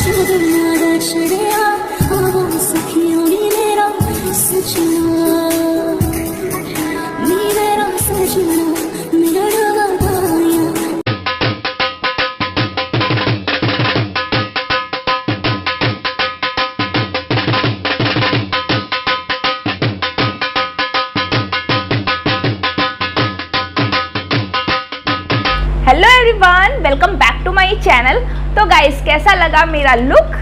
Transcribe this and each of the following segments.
Hello everyone, welcome back to my channel. तो guys, कैसा लगा मेरा लुक,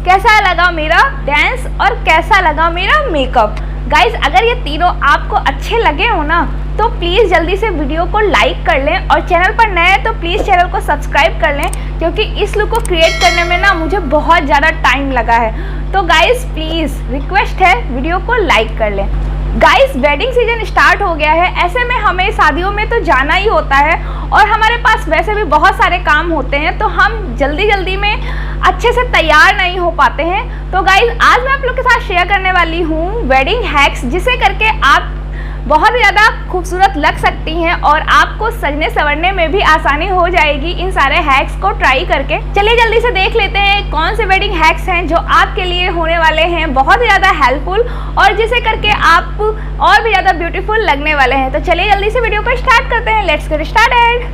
कैसा लगा मेरा डांस और कैसा लगा मेरा मेकअप। गाइस, अगर ये तीनों आपको अच्छे लगे हो ना तो प्लीज़ जल्दी से वीडियो को लाइक कर लें और चैनल पर नए हैं तो प्लीज़ चैनल को सब्सक्राइब कर लें, क्योंकि इस लुक को क्रिएट करने में ना मुझे बहुत ज़्यादा टाइम लगा है। तो गाइस प्लीज़ रिक्वेस्ट है, वीडियो को लाइक कर लें। गाइस, वेडिंग सीजन स्टार्ट हो गया है, ऐसे में हमें शादियों में तो जाना ही होता है और हमारे पास वैसे भी बहुत सारे काम होते हैं, तो हम जल्दी में अच्छे से तैयार नहीं हो पाते हैं। तो गाइस, आज मैं आप लोग के साथ शेयर करने वाली हूँ वेडिंग हैक्स, जिसे करके आप बहुत ज़्यादा खूबसूरत लग सकती हैं और आपको सजने संवरने में भी आसानी हो जाएगी इन सारे हैक्स को ट्राई करके। चलिए जल्दी से देख लेते हैं कौन से वेडिंग हैक्स हैं जो आपके लिए होने वाले हैं बहुत ज़्यादा हेल्पफुल और जिसे करके आप और भी ज़्यादा ब्यूटीफुल लगने वाले हैं। तो चलिए जल्दी से वीडियो को स्टार्ट करते हैं। Let's get started.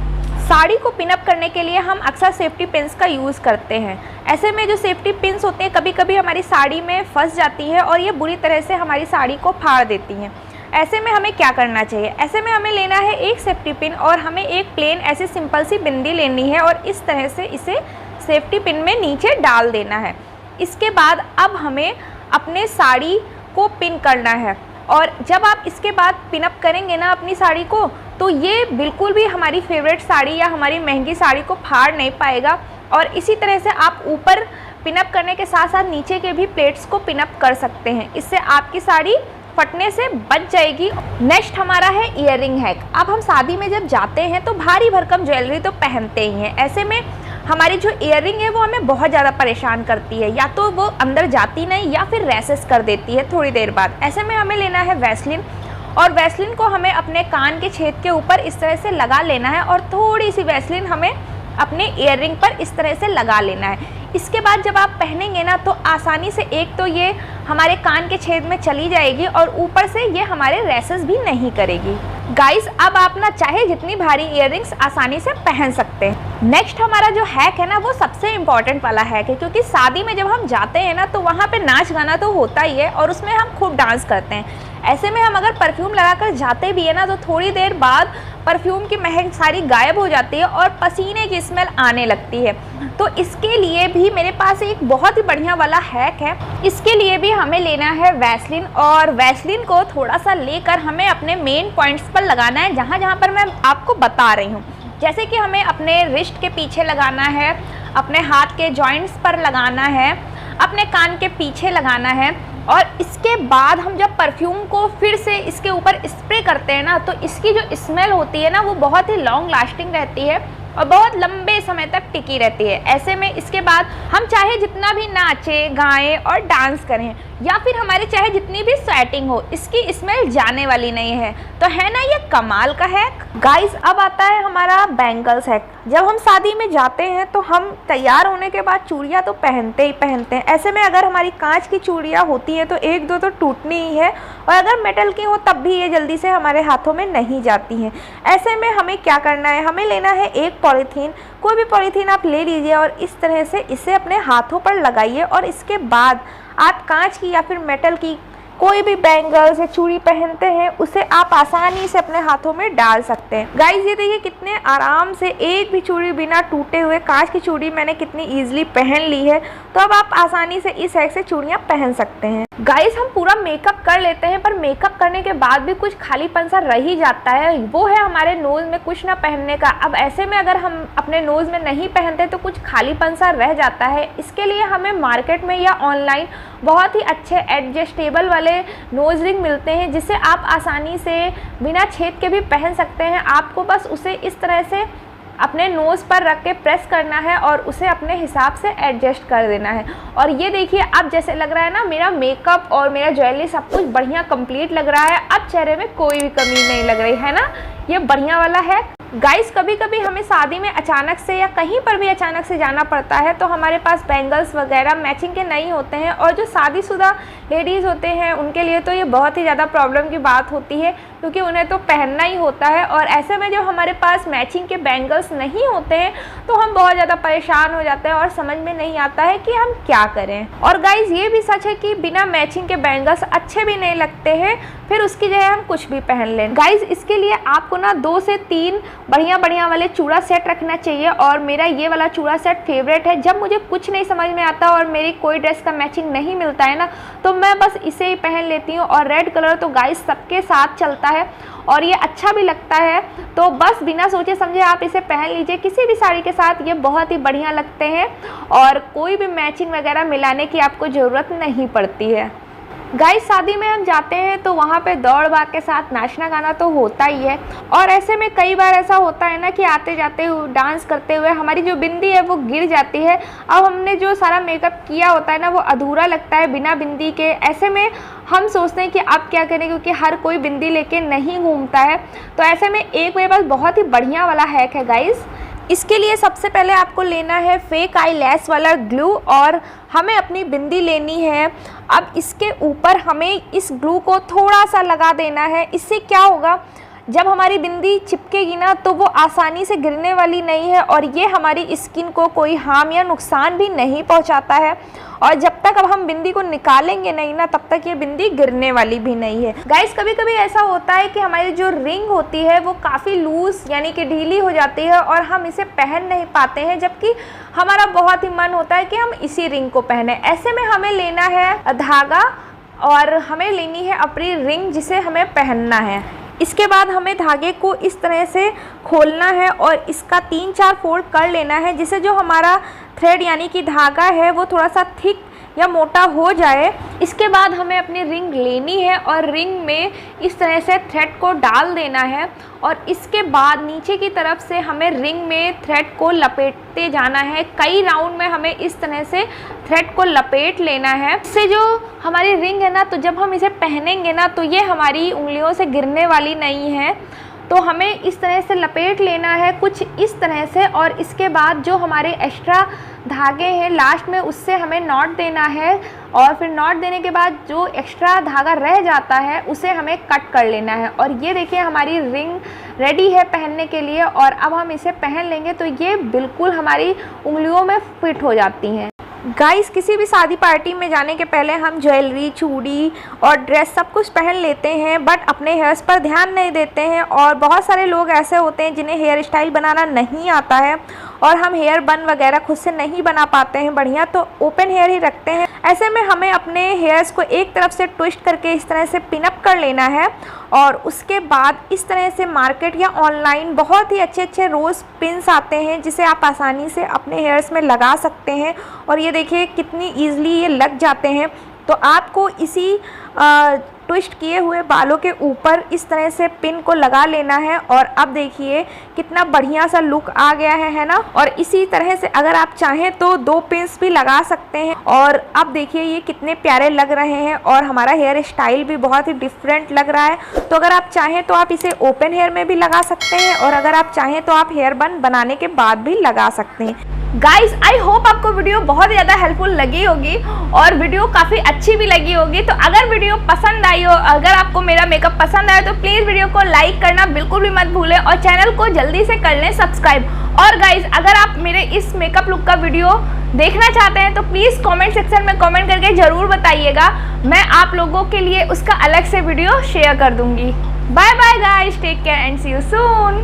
साड़ी को पिन अप करने के लिए हम अक्सर सेफ्टी पिन्स का यूज़ करते हैं। ऐसे में जो सेफ्टी पिन्स होते हैं कभी कभी हमारी साड़ी में फंस जाती है और ये बुरी तरह से हमारी साड़ी को फाड़ देती हैं। ऐसे में हमें क्या करना चाहिए? ऐसे में हमें लेना है एक सेफ्टी पिन और हमें एक प्लेन ऐसी सिंपल सी बिंदी लेनी है और इस तरह से इसे सेफ्टी पिन में नीचे डाल देना है। इसके बाद अब हमें अपने साड़ी को पिन करना है और जब आप इसके बाद पिन अप करेंगे ना अपनी साड़ी को, तो ये बिल्कुल भी हमारी फेवरेट साड़ी या हमारी महंगी साड़ी को फाड़ नहीं पाएगा। और इसी तरह से आप ऊपर पिन अप करने के साथ साथ नीचे के भी प्लेट्स को पिन अप कर सकते हैं, इससे आपकी साड़ी फटने से बच जाएगी। नेक्स्ट हमारा है ईयरिंग हैक। अब हम शादी में जब जाते हैं तो भारी भरकम ज्वेलरी तो पहनते ही हैं। ऐसे में हमारी जो ईयरिंग है वो हमें बहुत ज़्यादा परेशान करती है, या तो वो अंदर जाती नहीं या फिर रैसेस कर देती है थोड़ी देर बाद। ऐसे में हमें लेना है वैसलीन और वैसलीन को हमें अपने कान के छेद के ऊपर इस तरह से लगा लेना है और थोड़ी सी वैसलीन हमें अपने ईयरिंग पर इस तरह से लगा लेना है। इसके बाद जब आप पहनेंगे ना तो आसानी से एक तो ये हमारे कान के छेद में चली जाएगी और ऊपर से ये हमारे रैसेस भी नहीं करेगी। गाइस, अब आप ना चाहे जितनी भारी ईयरिंग्स आसानी से पहन सकते हैं। नेक्स्ट हमारा जो हैक है ना वो सबसे इम्पॉर्टेंट वाला हैक है, क्योंकि शादी में जब हम जाते हैं ना तो वहाँ पे नाच गाना तो होता ही है और उसमें हम खूब डांस करते हैं। ऐसे में हम अगर परफ्यूम लगाकर जाते भी है ना तो थोड़ी देर बाद परफ्यूम की महक सारी गायब हो जाती है और पसीने की स्मेल आने लगती है। तो इसके लिए भी मेरे पास एक बहुत ही बढ़िया वाला हैक है। इसके लिए भी हमें लेना है वैसलीन और वैसलीन को थोड़ा सा लेकर हमें अपने मेन पॉइंट्स पर लगाना है, जहाँ जहाँ पर मैं आपको बता रही हूँ। जैसे कि हमें अपने रिस्ट के पीछे लगाना है, अपने हाथ के जॉइंट्स पर लगाना है, अपने कान के पीछे लगाना है और इसके बाद हम जब परफ्यूम को फिर से इसके ऊपर स्प्रे करते हैं ना तो इसकी जो स्मेल होती है ना वो बहुत ही लॉन्ग लास्टिंग रहती है और बहुत लंबे समय तक टिकी रहती है। ऐसे में इसके बाद हम चाहे जितना भी नाचें, गाएं और डांस करें या फिर हमारे चाहे जितनी भी सेटिंग हो, इसकी स्मेल जाने वाली नहीं है। तो है ना ये कमाल का हैक। गाइस, अब आता है हमारा बैंगल्स हैक। जब हम शादी में जाते हैं तो हम तैयार होने के बाद चूड़ियाँ तो पहनते ही पहनते हैं। ऐसे में अगर हमारी कांच की चूड़ियाँ होती हैं तो एक दो तो टूटनी ही है और अगर मेटल की हो तब भी ये जल्दी से हमारे हाथों में नहीं जाती हैं। ऐसे में हमें क्या करना है? हमें लेना है एक पॉलीथीन, कोई भी पॉलीथीन आप ले लीजिए और इस तरह से इसे अपने हाथों पर लगाइए और इसके बाद आप कांच की या फिर मेटल की कोई भी बैंगल्स या चूड़ी पहनते हैं उसे आप आसानी से अपने हाथों में डाल सकते हैं। गाइस, ये देखिए कितने आराम से एक भी चूड़ी बिना टूटे हुए कांच की चूड़ी मैंने कितनी इजीली पहन ली है। तो अब आप आसानी से इस हैक से चूड़ियाँ पहन सकते हैं। गाइस, हम पूरा मेकअप कर लेते हैं पर मेकअप करने के बाद भी कुछ खालीपन सा रह ही जाता है, वो है हमारे नोज़ में कुछ ना पहनने का। अब ऐसे में अगर हम अपने नोज़ में नहीं पहनते तो कुछ खालीपन सा रह जाता है। इसके लिए हमें मार्केट में या ऑनलाइन बहुत ही अच्छे एडजस्टेबल वाले नोज रिंग मिलते हैं, जिसे आप आसानी से बिना छेद के भी पहन सकते हैं। आपको बस उसे इस तरह से अपने नोज़ पर रख के प्रेस करना है और उसे अपने हिसाब से एडजस्ट कर देना है। और ये देखिए अब जैसे लग रहा है ना मेरा मेकअप और मेरा ज्वेलरी सब कुछ बढ़िया कंप्लीट लग रहा है। अब चेहरे में कोई भी कमी नहीं लग रही है ना, ये बढ़िया वाला है। गाइस कभी कभी हमें शादी में अचानक से या कहीं पर भी अचानक से जाना पड़ता है तो हमारे पास बैंगल्स वगैरह मैचिंग के नहीं होते हैं, और जो शादीशुदा लेडीज़ होते हैं उनके लिए तो ये बहुत ही ज़्यादा प्रॉब्लम की बात होती है, क्योंकि उन्हें तो पहनना ही होता है। और ऐसे में जब हमारे पास मैचिंग के बैंगल्स नहीं होते हैं तो हम बहुत ज़्यादा परेशान हो जाते हैं और समझ में नहीं आता है कि हम क्या करें। और गाइस ये भी सच है कि बिना मैचिंग के बैंगल्स अच्छे भी नहीं लगते हैं, फिर उसकी जगह हम कुछ भी पहन लें। गाइस इसके लिए आपको ना 2 से 3 बढ़िया वाले चूड़ा सेट रखना चाहिए, और मेरा ये वाला चूड़ा सेट फेवरेट है। जब मुझे कुछ नहीं समझ में आता और मेरी कोई ड्रेस का मैचिंग नहीं मिलता है ना, तो मैं बस इसे ही पहन लेती हूँ। और रेड कलर तो गाइस सबके साथ चलता है और ये अच्छा भी लगता है, तो बस बिना सोचे समझे आप इसे पहन लीजिए किसी भी साड़ी के साथ, ये बहुत ही बढ़िया लगते हैं और कोई भी मैचिंग वगैरह मिलाने की आपको ज़रूरत नहीं पड़ती है। गाइस शादी में हम जाते हैं तो वहाँ पे दौड़ भाग के साथ नाचना गाना तो होता ही है, और ऐसे में कई बार ऐसा होता है ना कि आते जाते हुए डांस करते हुए हमारी जो बिंदी है वो गिर जाती है। अब हमने जो सारा मेकअप किया होता है ना वो अधूरा लगता है बिना बिंदी के। ऐसे में हम सोचते हैं कि अब क्या करें, क्योंकि हर कोई बिंदी लेके नहीं घूमता है। तो ऐसे में एक मेरे पास बहुत ही बढ़िया वाला हैक है गाइस। इसके लिए सबसे पहले आपको लेना है फेक आई लैश वाला ग्लू, और हमें अपनी बिंदी लेनी है। अब इसके ऊपर हमें इस ग्लू को थोड़ा सा लगा देना है। इससे क्या होगा, जब हमारी बिंदी चिपकेगी ना तो वो आसानी से गिरने वाली नहीं है, और ये हमारी स्किन को कोई हार्म या नुकसान भी नहीं पहुंचाता है। और जब तक अब हम बिंदी को निकालेंगे नहीं ना तब तक ये बिंदी गिरने वाली भी नहीं है। गाइस कभी कभी ऐसा होता है कि हमारी जो रिंग होती है वो काफ़ी लूज यानी कि ढीली हो जाती है और हम इसे पहन नहीं पाते हैं, जबकि हमारा बहुत ही मन होता है कि हम इसी रिंग को पहने। ऐसे में हमें लेना है धागा और हमें लेनी है अपनी रिंग जिसे हमें पहनना है। इसके बाद हमें धागे को इस तरह से खोलना है और इसका 3-4 फोल्ड कर लेना है, जिससे जो हमारा थ्रेड यानी कि धागा है वो थोड़ा सा थिक या मोटा हो जाए। इसके बाद हमें अपनी रिंग लेनी है और रिंग में इस तरह से थ्रेड को डाल देना है, और इसके बाद नीचे की तरफ से हमें रिंग में थ्रेड को लपेटते जाना है। कई राउंड में हमें इस तरह से थ्रेड को लपेट लेना है। इससे जो हमारी रिंग है ना, तो जब हम इसे पहनेंगे ना तो ये हमारी उंगलियों से गिरने वाली नहीं है। तो हमें इस तरह से लपेट लेना है कुछ इस तरह से, और इसके बाद जो हमारे एक्स्ट्रा धागे हैं लास्ट में उससे हमें नॉट देना है, और फिर नॉट देने के बाद जो एक्स्ट्रा धागा रह जाता है उसे हमें कट कर लेना है। और ये देखिए हमारी रिंग रेडी है पहनने के लिए, और अब हम इसे पहन लेंगे तो ये बिल्कुल हमारी उंगलियों में फिट हो जाती हैं। गाइस किसी भी शादी पार्टी में जाने के पहले हम ज्वेलरी, चूड़ी और ड्रेस सब कुछ पहन लेते हैं, बट अपने हेयर्स पर ध्यान नहीं देते हैं। और बहुत सारे लोग ऐसे होते हैं जिन्हें हेयर स्टाइल बनाना नहीं आता है, और हम हेयर बन वगैरह खुद से नहीं बना पाते हैं बढ़िया, तो ओपन हेयर ही रखते हैं। ऐसे में हमें अपने हेयर्स को एक तरफ से ट्विस्ट करके इस तरह से पिन अप कर लेना है, और उसके बाद इस तरह से मार्केट या ऑनलाइन बहुत ही अच्छे रोज़ पिन्स आते हैं जिसे आप आसानी से अपने हेयर्स में लगा सकते हैं। और ये देखिए कितनी ईजिली ये लग जाते हैं। तो आपको इसी ट्विस्ट किए हुए बालों के ऊपर इस तरह से पिन को लगा लेना है, और अब देखिए कितना बढ़िया सा लुक आ गया है ना। और इसी तरह से अगर आप चाहें तो 2 पिन्स भी लगा सकते हैं, और अब देखिए ये कितने प्यारे लग रहे हैं और हमारा हेयर स्टाइल भी बहुत ही डिफरेंट लग रहा है। तो अगर आप चाहें तो आप इसे ओपन हेयर में भी लगा सकते हैं, और अगर आप चाहें तो आप हेयर बन बनाने के बाद भी लगा सकते हैं। गाइस आई होप आपको वीडियो बहुत ज़्यादा हेल्पफुल लगी होगी और वीडियो काफ़ी अच्छी भी लगी होगी। तो अगर वीडियो पसंद आई हो, अगर आपको मेरा मेकअप पसंद आया तो प्लीज़ वीडियो को लाइक करना बिल्कुल भी मत भूलें, और चैनल को जल्दी से कर लें सब्सक्राइब। और गाइस अगर आप मेरे इस मेकअप लुक का वीडियो देखना चाहते हैं तो प्लीज़ कॉमेंट सेक्शन में कॉमेंट करके ज़रूर बताइएगा, मैं आप लोगों के लिए उसका अलग से वीडियो शेयर कर दूँगी। Bye bye guys, take care and see you soon.